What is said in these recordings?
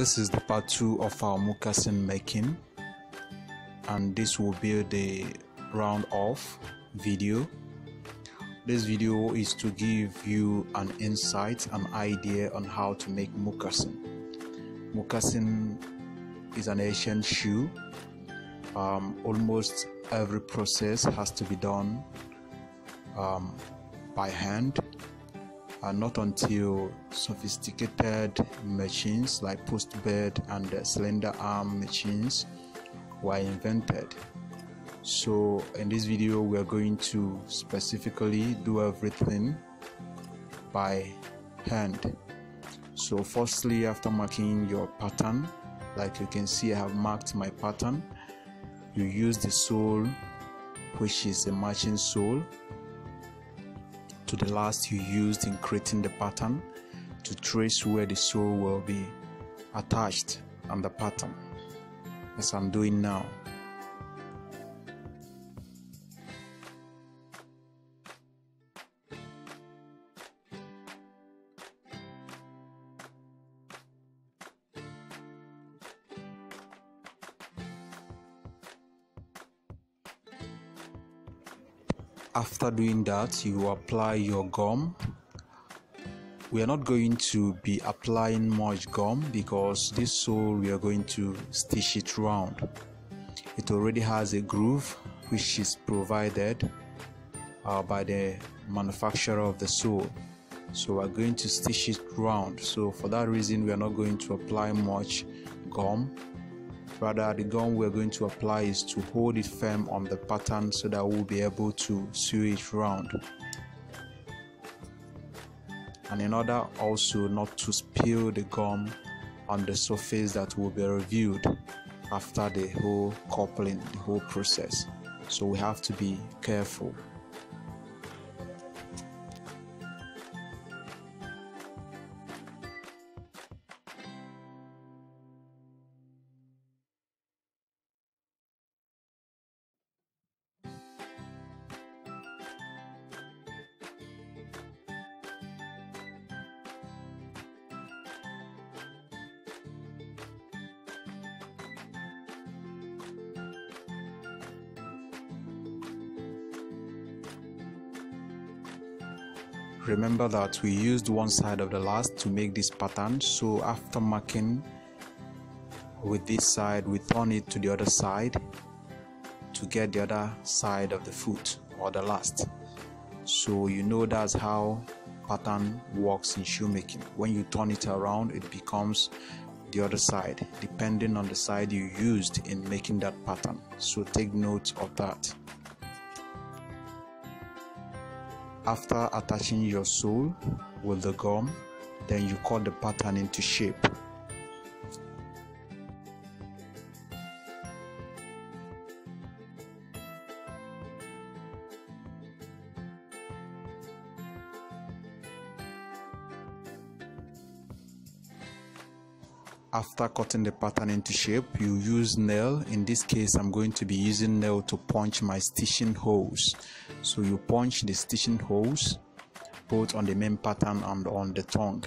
This is the part 2 of our moccasin making, and this will be the round off video. This video is to give you an insight, an idea on how to make moccasin. Moccasin is an Asian shoe. Almost every process has to be done by hand, and not until sophisticated machines like post bed and cylinder arm machines were invented. So in this video we are going to specifically do everything by hand. So firstly, after marking your pattern, like you can see I have marked my pattern, you use the sole, which is a matching sole to the last you used in creating the pattern, to trace where the sole will be attached on the pattern, as I'm doing now. After doing that, you apply your gum. We are not going to be applying much gum because this sole we are going to stitch it round. It already has a groove which is provided by the manufacturer of the sole, so we are going to stitch it round. So for that reason we are not going to apply much gum. Rather, the gum we're going to apply is to hold it firm on the pattern so that we'll be able to sew it round, and in order also not to spill the gum on the surface that will be reviewed after the whole coupling, the whole process. So we have to be careful. Remember that we used one side of the last to make this pattern, so after marking with this side we turn it to the other side to get the other side of the foot or the last. So you know that's how pattern works in shoemaking. When you turn it around, it becomes the other side depending on the side you used in making that pattern, so take note of that. After attaching your sole with the gum, then you cut the pattern into shape. After cutting the pattern into shape, you use nail. In this case, I'm going to be using nail to punch my stitching holes. So you punch the stitching holes both on the main pattern and on the tongue.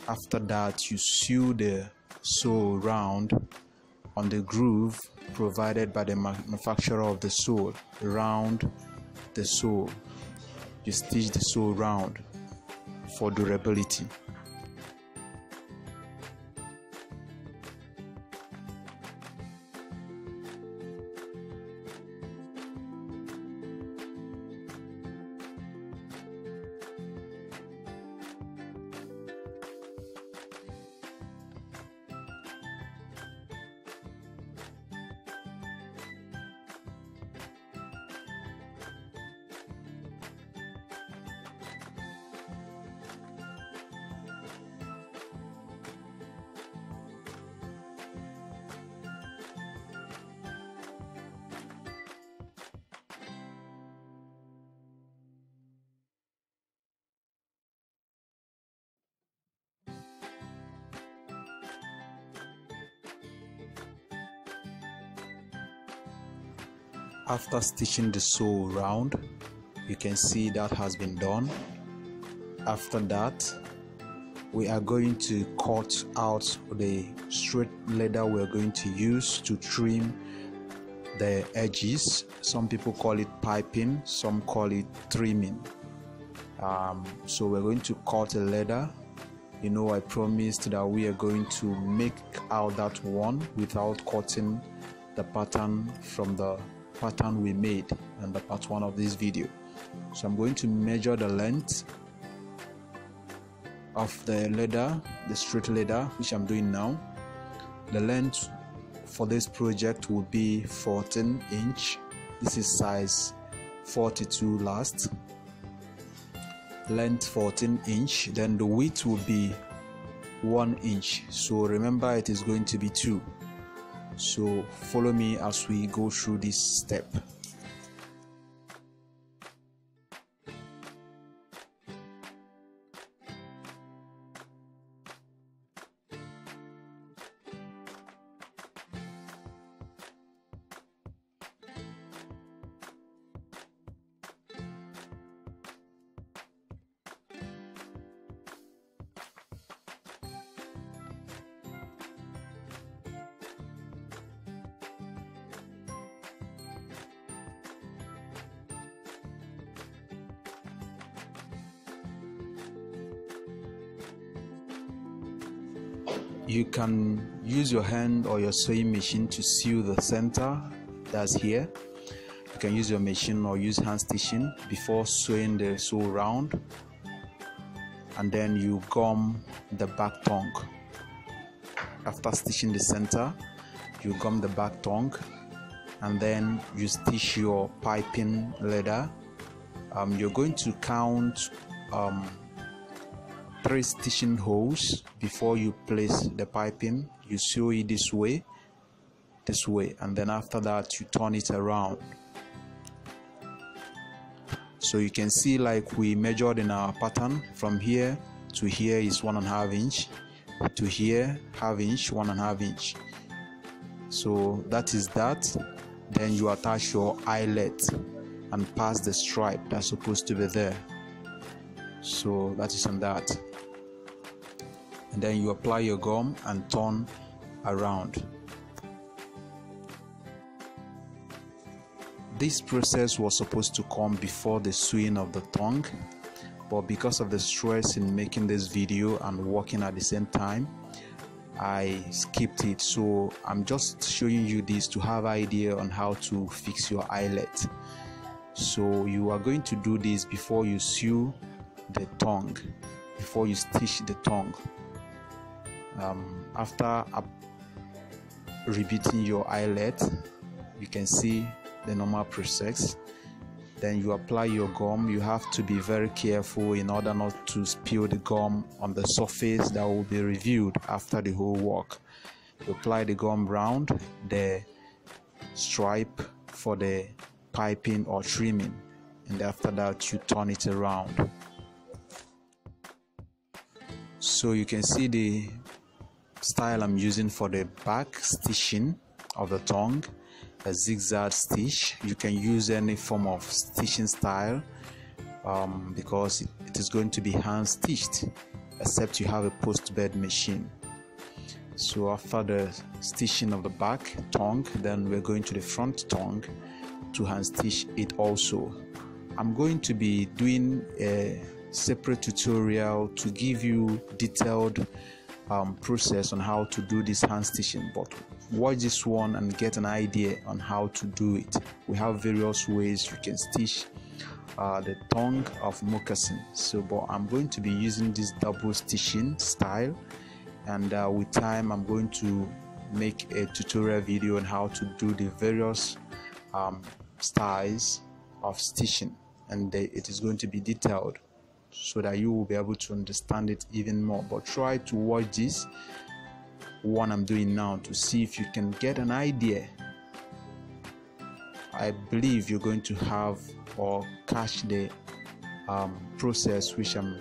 After that, you sew the sole round on the groove provided by the manufacturer of the sole. Round the sole, you stitch the sole round for durability. After stitching the sole round, you can see that has been done. After that, we are going to cut out the straight leather we're going to use to trim the edges. Some people call it piping, some call it trimming. So we're going to cut a leather. I promised that we are going to make out that one without cutting the pattern from the pattern we made in the part 1 of this video. So I'm going to measure the length of the leather, the straight leather, which I'm doing now. The length for this project will be 14 inch. This is size 42 last. Length 14 inch. Then the width will be 1 inch. So remember, it is going to be 2. So follow me as we go through this step. You can use your hand or your sewing machine to sew the center that's here. You can use your machine or use hand stitching before sewing the sew round, and then you gum the back tongue. After stitching the center, you gum the back tongue, and then you stitch your piping leather. You're going to count 3 stitching holes before you place the piping. You sew it this way, and then after that you turn it around. So you can see, like we measured in our pattern, from here to here is 1.5 inch, to here 1/2 inch, 1.5 inch. So that is that. Then you attach your eyelet and pass the stripe that's supposed to be there. So that is on that. And then you apply your gum and turn around. This process was supposed to come before the sewing of the tongue, but because of the stress in making this video and working at the same time, I skipped it. So I'm just showing you this to have an idea on how to fix your eyelet. So you are going to do this before you sew the tongue, before you stitch the tongue. After repeating your eyelet, you can see the normal process. Then you apply your gum. You have to be very careful in order not to spill the gum on the surface that will be reviewed after the whole work. You apply the gum round the stripe for the piping or trimming, and after that you turn it around. So you can see the style I'm using for the back stitching of the tongue, a zigzag stitch. You can use any form of stitching style because it is going to be hand stitched, except you have a post bed machine. So after the stitching of the back tongue, then we're going to the front tongue to hand stitch it also. I'm going to be doing a separate tutorial to give you detailed process on how to do this hand stitching, but watch this one and get an idea on how to do it. We have various ways you can stitch the tongue of moccasin. So but I'm going to be using this double stitching style, and with time I'm going to make a tutorial video on how to do the various styles of stitching, and it is going to be detailed so that you will be able to understand it even more. But try to watch this one I'm doing now to see if you can get an idea. I believe you're going to have or catch the process which I'm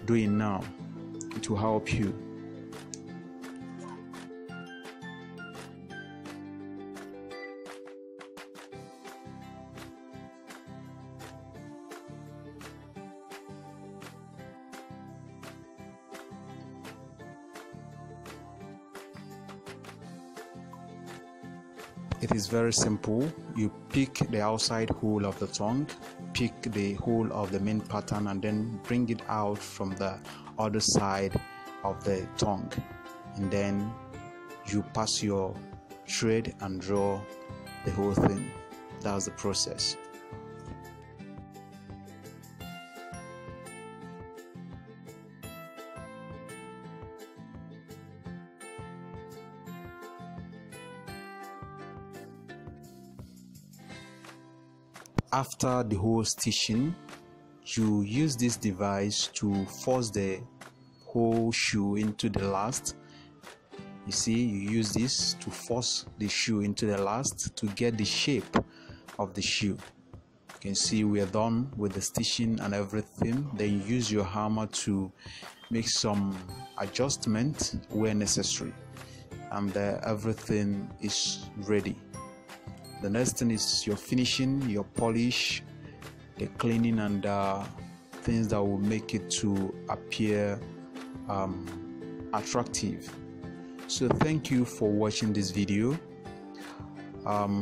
doing now. It will help you. It is very simple. You pick the outside hole of the tongue, pick the hole of the main pattern, and then bring it out from the other side of the tongue, and then you pass your thread and draw the whole thing. That's the process. After the whole stitching, you use this device to force the whole shoe into the last. You see, you use this to force the shoe into the last to get the shape of the shoe. You can see we are done with the stitching and everything. Then you use your hammer to make some adjustment where necessary, and everything is ready. The next thing is your finishing, your polish, the cleaning, and things that will make it to appear attractive. So thank you for watching this video.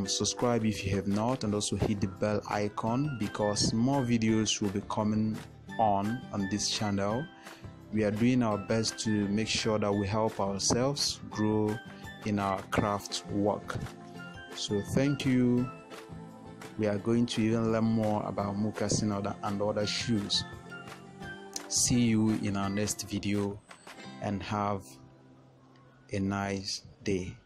Subscribe if you have not, and also hit the bell icon because more videos will be coming on this channel. We are doing our best to make sure that we help ourselves grow in our craft work. So thank you. We are going to even learn more about moccasin and other shoes. See you in our next video, and have a nice day.